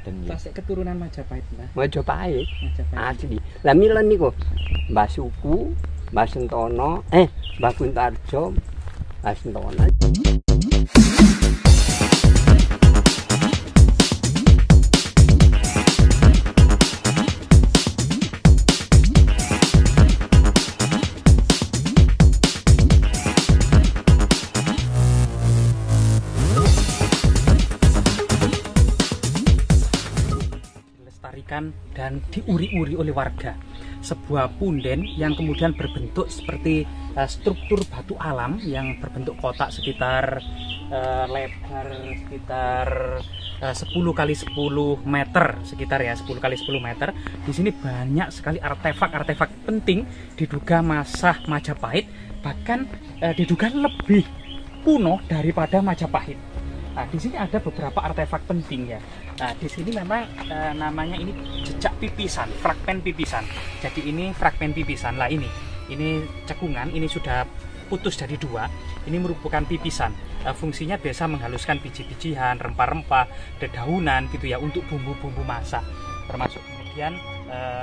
ngoten ya. Tasik keturunan Majapahit, Mbah. Majapahit. Majapahit. Asli. Lah milen niku Mbah Suku, Mbah Sentono, Mbah Kuntarjo, Mbah Sentono. Dan diuri-uri oleh warga sebuah punden yang kemudian berbentuk seperti struktur batu alam yang berbentuk kotak sekitar lebar sekitar 10 kali 10 meter sekitar ya 10 kali 10 meter. Di sini banyak sekali artefak-artefak penting diduga masa Majapahit, bahkan diduga lebih kuno daripada Majapahit. Nah, di sini ada beberapa artefak penting ya. Nah, di sini memang namanya ini jejak pipisan, fragmen pipisan. Jadi ini fragmen pipisan lah ini cekungan, ini sudah putus dari dua. Ini merupakan pipisan. Fungsinya biasa menghaluskan biji-bijian, rempah-rempah, dedaunan gitu ya untuk bumbu-bumbu masak. Termasuk kemudian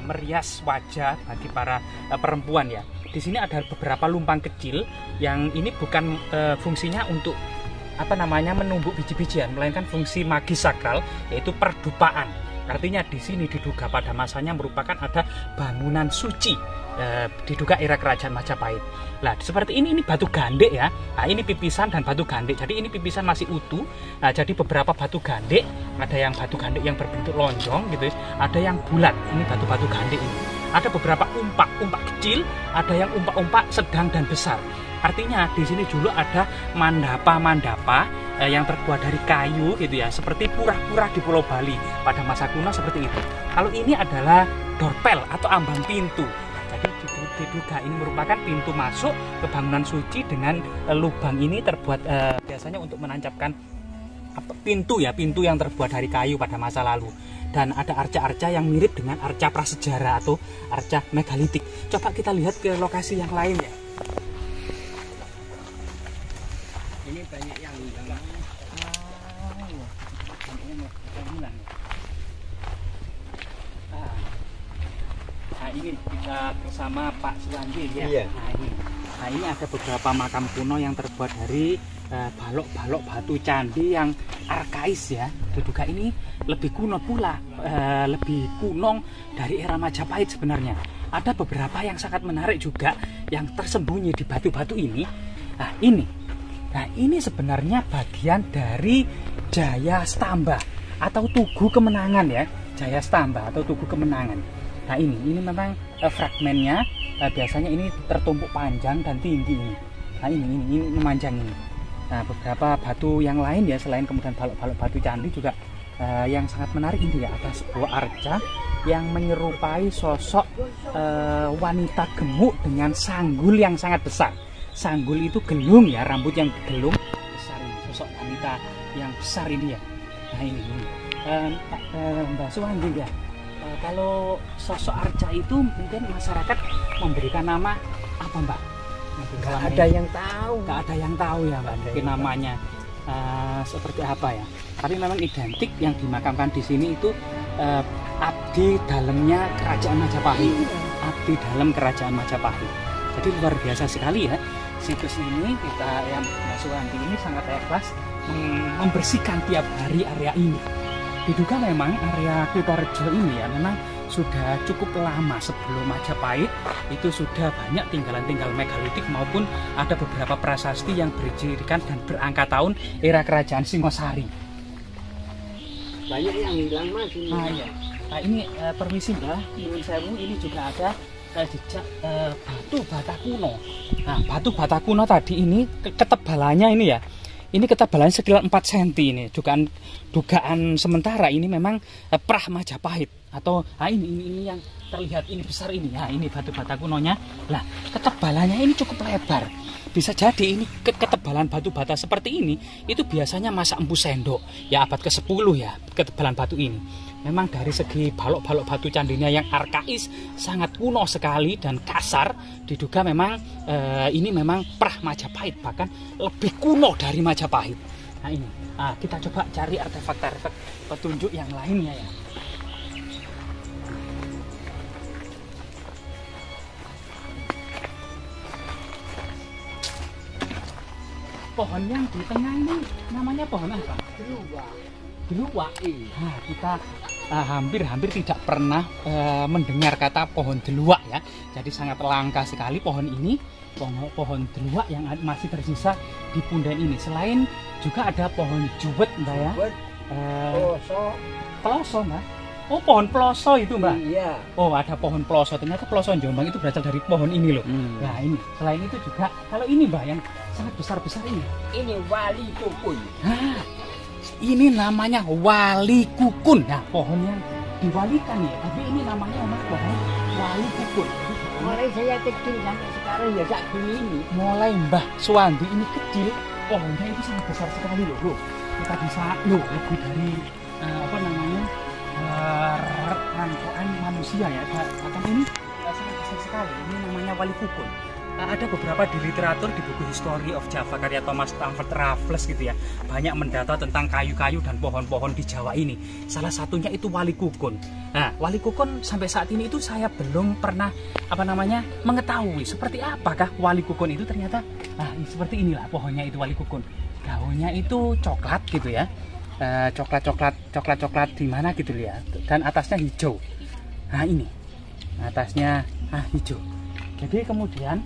merias wajah bagi para perempuan ya. Di sini ada beberapa lumpang kecil yang ini bukan fungsinya untuk menumbuk biji-bijian, melainkan fungsi magis sakral yaitu perdupaan. Artinya di sini diduga pada masanya merupakan ada bangunan suci diduga era kerajaan Majapahit. Nah, seperti ini batu gandek ya. Nah, ini pipisan dan batu gandek. Jadi ini pipisan masih utuh. Nah, jadi beberapa batu gandek, ada yang batu gandek yang berbentuk lonjong gitu, ada yang bulat. Ini batu-batu gandek ini. Ada beberapa umpak kecil, ada yang umpak sedang dan besar. Artinya di sini dulu ada mandapa yang terbuat dari kayu gitu ya, seperti pura-pura di Pulau Bali pada masa kuno seperti itu. Kalau ini adalah dorpel atau ambang pintu. Jadi diduga ini merupakan pintu masuk ke bangunan suci dengan lubang ini terbuat biasanya untuk menancapkan pintu yang terbuat dari kayu pada masa lalu. Dan ada arca-arca yang mirip dengan arca prasejarah atau arca megalitik. Coba kita lihat ke lokasi yang lain ya. Ini banyak yang hilang. Nah, ini kita bersama Pak Suwandi ya. Iya. Nah, ini ada beberapa makam kuno yang terbuat dari balok-balok batu candi yang arkais ya. Diduga ini lebih kuno pula, lebih kuno dari era Majapahit sebenarnya. Ada beberapa yang sangat menarik juga yang tersembunyi di batu-batu ini. Nah, ini sebenarnya bagian dari Jaya Stamba atau Tugu Kemenangan ya. Jaya Stamba atau Tugu Kemenangan. Nah, ini memang fragmennya biasanya ini tertumpuk panjang dan tinggi ini. Nah, ini memanjang ini. Nah, beberapa batu yang lain ya selain kemudian balok-balok batu candi juga yang sangat menarik ini ya, ada sebuah arca yang menyerupai sosok wanita gemuk dengan sanggul yang sangat besar. Sanggul itu gelung ya, rambut yang gelung besar ini, sosok wanita yang besar ini ya. Nah, ini Mbak Suwandi ya. Kalau sosok arca itu mungkin masyarakat memberikan nama apa, Mbak? Nggak ada yang tahu. Nggak ada yang tahu ya, Mbak. Mungkin namanya seperti apa ya. Tapi memang identik yang dimakamkan di sini itu abdi dalamnya kerajaan Majapahit. Abdi dalam kerajaan Majapahit. Jadi luar biasa sekali ya. Situs ini kita yang Mbak Suwandi ini sangat ikhlas membersihkan tiap hari area ini. Diduga memang area Kutorejo ini ya memang sudah cukup lama sebelum Majapahit itu sudah banyak tinggalan-tinggalan megalitik maupun ada beberapa prasasti yang berdirikan dan berangkat tahun era kerajaan Singosari. Banyak yang hilang Mas ini. Nah, iya. Nah, ini permisi Mbah, nyuwun sewu, ini juga ada jejak batu bata kuno. Nah, batu bata kuno tadi ini ketebalannya ini ya. Ini ketebalannya sekitar 4 cm ini. Dugaan sementara ini memang prah Majapahit atau ini yang terlihat ini besar ini. Nah, ini batu bata kunonya. Lah, ketebalannya ini cukup lebar. Bisa jadi ini ketebalan batu bata seperti ini itu biasanya masa Empu Sendok ya abad ke-10 ya ketebalan batu ini. Memang dari segi balok-balok batu candinya yang arkais sangat kuno sekali dan kasar, diduga memang ini memang prah Majapahit bahkan lebih kuno dari Majapahit. Nah, ini Nah, kita coba cari artefak-artefak petunjuk yang lainnya ya. Pohon yang di tengah ini namanya pohon apa? Deluak. Nah, kita hampir tidak pernah mendengar kata pohon deluak ya. Jadi sangat langka sekali pohon ini, pohon deluak yang masih tersisa di Punden ini. Selain juga ada pohon juwet, Mbak ya. Peloso, Mbak. Oh, pohon peloso itu, Mbak. Iya. Oh, ada pohon peloso. Ternyata peloso Jombang itu berasal dari pohon ini loh. Nah, ini. Selain itu juga kalau ini, Mbak, yang sangat besar-besar ini. Ini wali kukun. Nah, ini namanya wali kukun. Nah, pohon yang diwalikan ya, tapi ini namanya memang pohon wali kukun. Mulai saya kecil sampai sekarang ya sak ini. Mulai Mbah Suwandi ini kecil, pohonnya itu sangat besar sekali loh, bro. Kita bisa lebih dari rangkaian manusia ya. Bahkan ini sangat besar sekali. Ini namanya wali kukun. Ada beberapa di literatur, di buku History of Java karya Thomas Stamford Raffles gitu ya, banyak mendata tentang kayu-kayu dan pohon-pohon di Jawa ini. Salah satunya itu wali kukun. Nah, wali kukun sampai saat ini itu saya belum pernah mengetahui seperti apakah wali kukun itu ternyata. Nah, seperti inilah pohonnya itu wali kukun. Daunnya itu coklat gitu ya, coklat di mana gitu ya, dan atasnya hijau. Nah, ini atasnya hijau. Jadi kemudian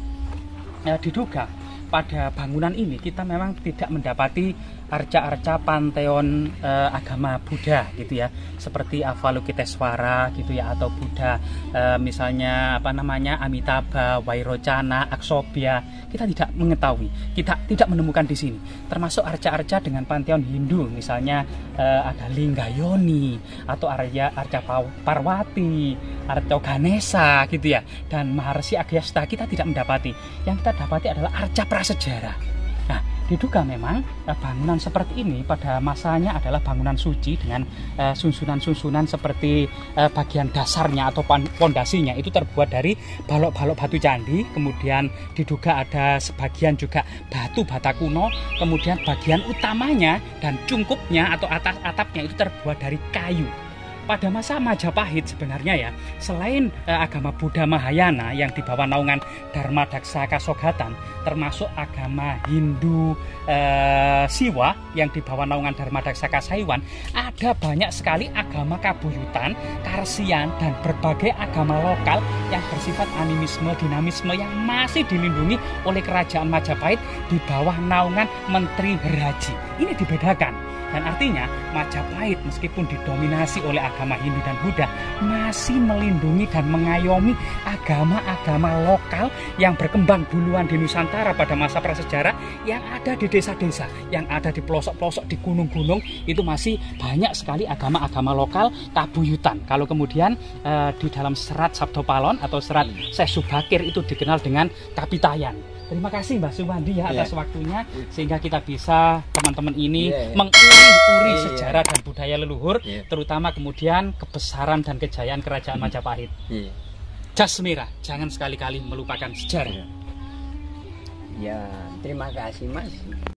diduga pada bangunan ini kita memang tidak mendapati arca-arca panteon agama Buddha gitu ya, seperti Avalokitesvara gitu ya, atau Buddha misalnya Amitabha, Vairocana, Aksobhya. Kita tidak mengetahui, kita tidak menemukan di sini. Termasuk arca-arca dengan panteon Hindu, misalnya ada Linggayoni atau arca Parwati, arca Ganesha gitu ya, dan Maharsi Agyasta kita tidak mendapati. Yang kita dapati adalah arca prasejarah. Nah, diduga memang bangunan seperti ini pada masanya adalah bangunan suci dengan susunan-susunan seperti bagian dasarnya atau pondasinya itu terbuat dari balok-balok batu candi, kemudian diduga ada sebagian juga batu bata kuno, kemudian bagian utamanya dan cungkupnya atau atas atapnya itu terbuat dari kayu. Pada masa Majapahit sebenarnya ya, selain agama Buddha Mahayana yang dibawa naungan Dharmadaksa Kasogatan, termasuk agama Hindu Siwa yang dibawa naungan Dharmadaksa Kasaiwan, ada banyak sekali agama Kabuyutan, Karsian, dan berbagai agama lokal yang bersifat animisme, dinamisme yang masih dilindungi oleh Kerajaan Majapahit di bawah naungan Menteri Heraji. Ini dibedakan. Dan artinya Majapahit meskipun didominasi oleh agama Hindu dan Buddha masih melindungi dan mengayomi agama-agama lokal yang berkembang duluan di Nusantara pada masa prasejarah, yang ada di desa-desa, yang ada di pelosok-pelosok, di gunung-gunung. Itu masih banyak sekali agama-agama lokal Kabuyutan. Kalau kemudian di dalam serat Sabdo Palon atau serat Syekh Subakir itu dikenal dengan Kapitayan. Terima kasih Mbah Suwandi ya atas waktunya, sehingga kita bisa teman-teman ini menguri sejarah dan budaya leluhur, terutama kemudian kebesaran dan kejayaan Kerajaan Majapahit. Jas merah, jangan sekali-kali melupakan sejarah. Ya, terima kasih Mas.